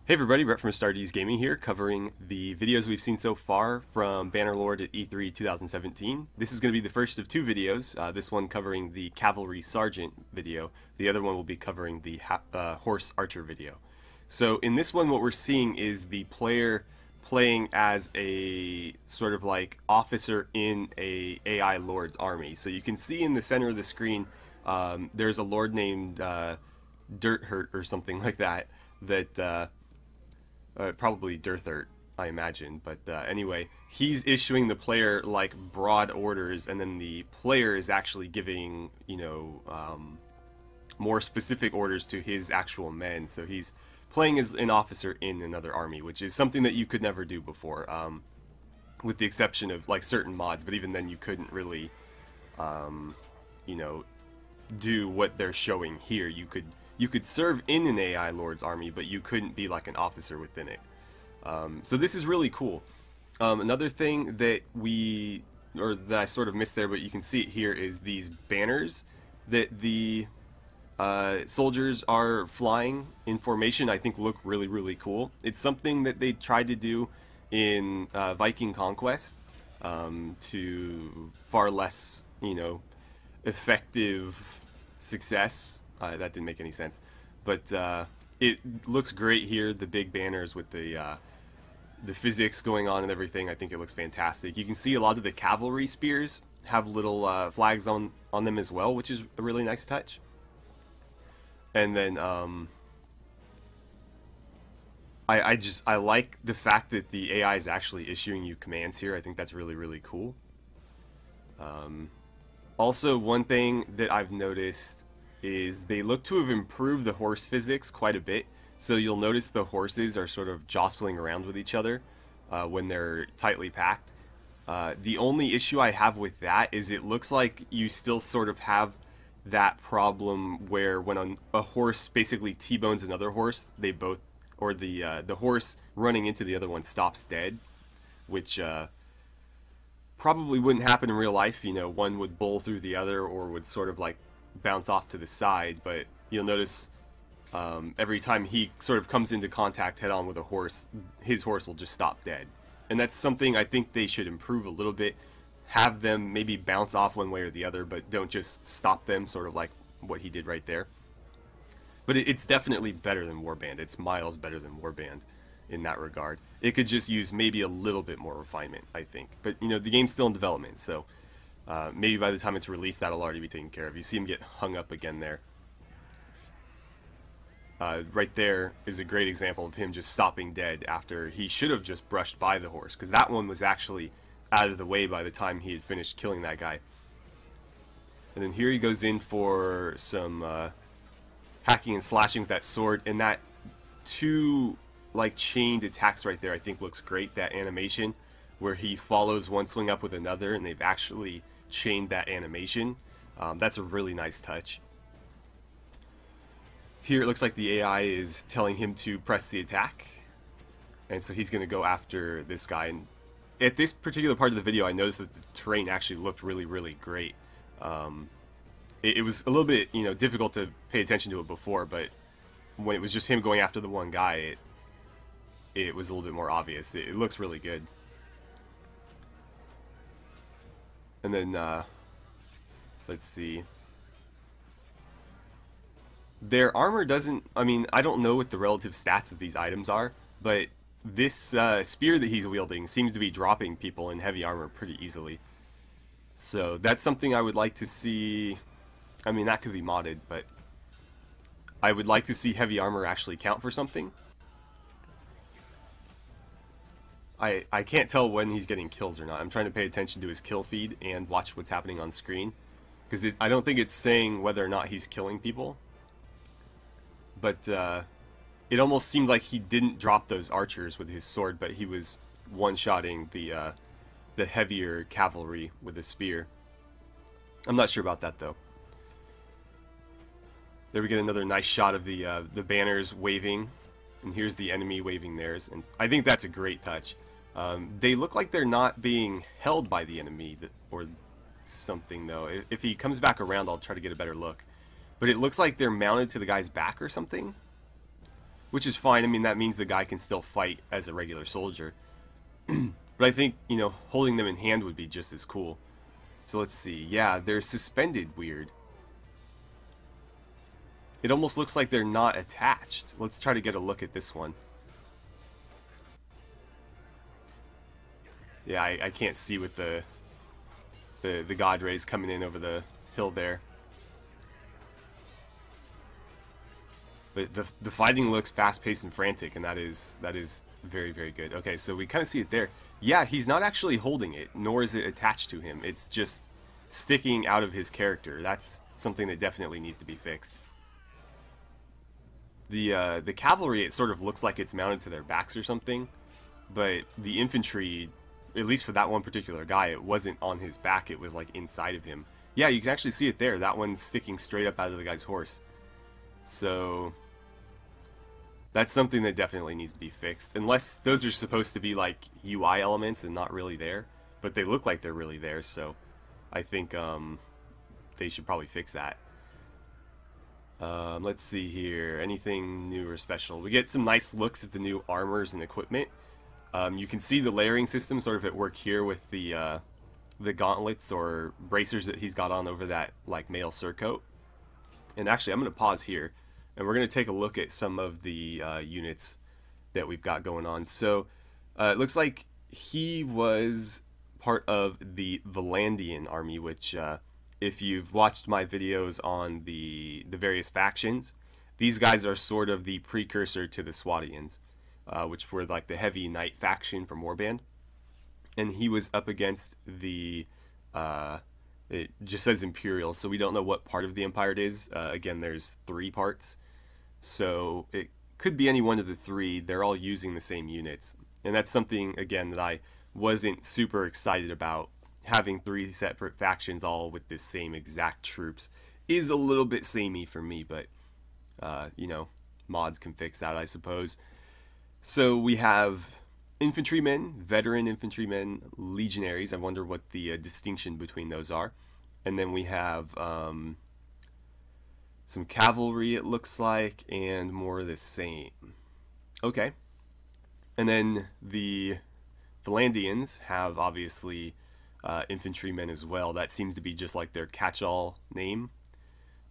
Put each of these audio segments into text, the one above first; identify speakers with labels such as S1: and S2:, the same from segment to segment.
S1: Hey everybody, Brett from AstartesGaming here, covering the videos we've seen so far from Bannerlord at E3 2017. This is going to be the first of two videos, this one covering the Cavalry Sergeant video, the other one will be covering the Horse Archer video. So in this one what we're seeing is the player playing as a sort of like officer in a AI Lord's army. So you can see in the center of the screen there's a Lord named Dirt Hurt or something like that, probably Dirthert, I imagine, but anyway, he's issuing the player like broad orders, and then the player is actually giving, you know, more specific orders to his actual men. So he's playing as an officer in another army, which is something that you could never do before, with the exception of like certain mods. But even then, you couldn't really, you know, do what they're showing here. You could serve in an AI Lord's army, but you couldn't be like an officer within it. So this is really cool. Another thing that that I sort of missed there, but you can see it here, is these banners that the soldiers are flying in formation. I think look really, really cool. It's something that they tried to do in Viking Conquest to far less, you know, effective success. That didn't make any sense, but it looks great here. The big banners with the physics going on and everything. I think it looks fantastic. You can see a lot of the cavalry spears have little flags on them as well, which is a really nice touch. And then I like the fact that the AI is actually issuing you commands here. I think that's really, really cool. Also, one thing that I've noticed is they look to have improved the horse physics quite a bit. So you'll notice the horses are sort of jostling around with each other when they're tightly packed. The only issue I have with that is it looks like you still sort of have that problem where when a horse basically T-bones another horse, they both, or the horse running into the other one stops dead, which probably wouldn't happen in real life. You know, one would bull through the other or would sort of like bounce off to the side, but you'll notice every time he sort of comes into contact head on with a horse, his horse will just stop dead. And that's something I think they should improve a little bit. Have them maybe bounce off one way or the other, but don't just stop them, sort of like what he did right there. But it's definitely better than Warband. It's miles better than Warband in that regard. It could just use maybe a little bit more refinement, I think. But, you know, the game's still in development, so maybe by the time it's released, that'll already be taken care of. You see him get hung up again there. Right there is a great example of him just stopping dead after he should have just brushed by the horse, because that one was actually out of the way by the time he had finished killing that guy. And then here he goes in for some hacking and slashing with that sword, and that two like chained attacks right there I think looks great. That animation where he follows one swing up with another, and they've actually chained that animation. That's a really nice touch. Here it looks like the AI is telling him to press the attack, and so he's going to go after this guy. And at this particular part of the video, I noticed that the terrain actually looked really, really great. It was a little bit, you know, difficult to pay attention to it before, but when it was just him going after the one guy, it was a little bit more obvious. It looks really good. And then, let's see. Their armor doesn't, I mean, I don't know what the relative stats of these items are, but this spear that he's wielding seems to be dropping people in heavy armor pretty easily. So that's something I would like to see. I mean, that could be modded, but I would like to see heavy armor actually count for something. I can't tell when he's getting kills or not. I'm trying to pay attention to his kill feed and watch what's happening on screen, because I don't think it's saying whether or not he's killing people. But it almost seemed like he didn't drop those archers with his sword, but he was one-shotting the heavier cavalry with a spear. I'm not sure about that though. There we get another nice shot of the banners waving, and here's the enemy waving theirs, and I think that's a great touch. They look like they're not being held by the enemy or something though. If he comes back around, I'll try to get a better look. But it looks like they're mounted to the guy's back or something, which is fine. I mean, that means the guy can still fight as a regular soldier. But I think, you know, holding them in hand would be just as cool. So let's see. Yeah, they're suspended weird. It almost looks like they're not attached. Let's try to get a look at this one. Yeah, I can't see with the god rays coming in over the hill there. But the fighting looks fast-paced and frantic, and that is very, very good. Okay, so we kind of see it there. Yeah, he's not actually holding it, nor is it attached to him. It's just sticking out of his character. That's something that definitely needs to be fixed. The cavalry, it sort of looks like it's mounted to their backs or something, but the infantry, at least for that one particular guy, it wasn't on his back, it was like inside of him. Yeah, you can actually see it there. That one's sticking straight up out of the guy's horse. So that's something that definitely needs to be fixed. Unless those are supposed to be like UI elements and not really there, but they look like they're really there, so I think they should probably fix that. Let's see here. Anything new or special? We get some nice looks at the new armors and equipment. You can see the layering system sort of at work here with the gauntlets or bracers that he's got on over that like mail surcoat. And actually, I'm going to pause here, and we're going to take a look at some of the units that we've got going on. So it looks like he was part of the Volandian army, which if you've watched my videos on the various factions, these guys are sort of the precursor to the Swadians, which were like the heavy knight faction from Warband. And he was up against the, it just says Imperial, so we don't know what part of the Empire it is. Again, there's 3 parts, so it could be any one of the 3. They're all using the same units. And that's something, again, that I wasn't super excited about. Having 3 separate factions all with the same exact troops is a little bit samey for me, but you know, mods can fix that, I suppose. So we have infantrymen, veteran infantrymen, legionaries. I wonder what the distinction between those are. And then we have some cavalry, it looks like, and more of the same. Okay. And then the Volandians have obviously infantrymen as well. That seems to be just like their catch-all name.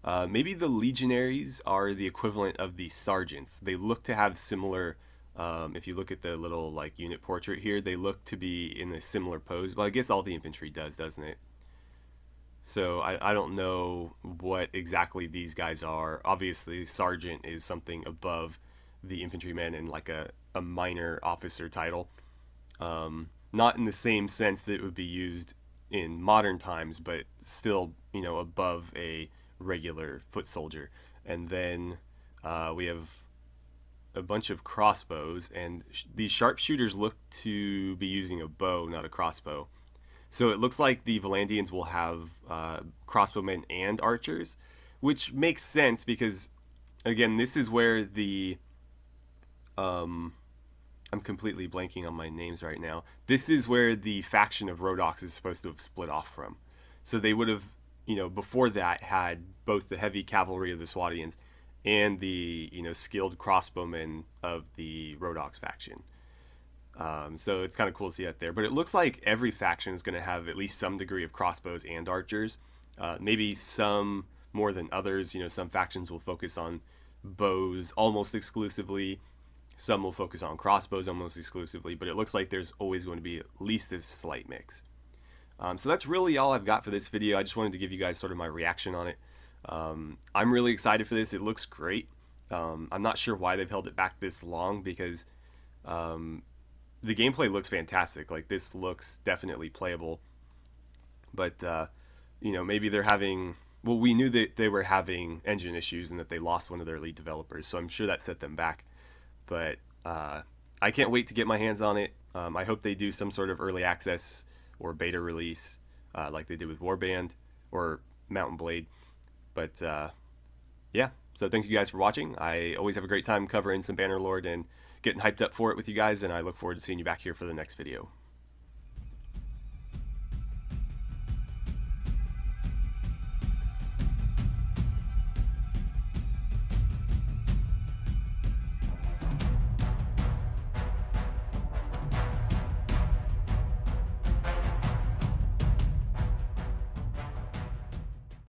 S1: Maybe the legionaries are the equivalent of the sergeants. They look to have similar, if you look at the little like unit portrait here, they look to be in a similar pose. Well, I guess all the infantry does, doesn't it? So I don't know what exactly these guys are. Obviously, sergeant is something above the infantrymen and like a minor officer title. Not in the same sense that it would be used in modern times, but still, you know, above a regular foot soldier. And then we have a bunch of crossbows, and these sharpshooters look to be using a bow, not a crossbow. So it looks like the Volandians will have crossbowmen and archers, which makes sense because, again, this is where the I'm completely blanking on my names right now. This is where the faction of Rhodoks is supposed to have split off from. So they would have, you know, before that had both the heavy cavalry of the Swadians and the, you know, skilled crossbowmen of the Rhodoks faction. So it's kind of cool to see that there. But it looks like every faction is going to have at least some degree of crossbows and archers. Maybe some more than others. You know, some factions will focus on bows almost exclusively. Some will focus on crossbows almost exclusively, but it looks like there's always going to be at least a slight mix. So that's really all I've got for this video. I just wanted to give you guys sort of my reaction on it. I'm really excited for this. It looks great. I'm not sure why they've held it back this long because the gameplay looks fantastic. Like, this looks definitely playable. But, you know, maybe they're having... Well, we knew that they were having engine issues and that they lost one of their lead developers, so I'm sure that set them back. But I can't wait to get my hands on it. I hope they do some sort of early access or beta release like they did with Warband or Mountain Blade. But yeah, so thank you guys for watching. I always have a great time covering some Bannerlord and getting hyped up for it with you guys, and I look forward to seeing you back here for the next video.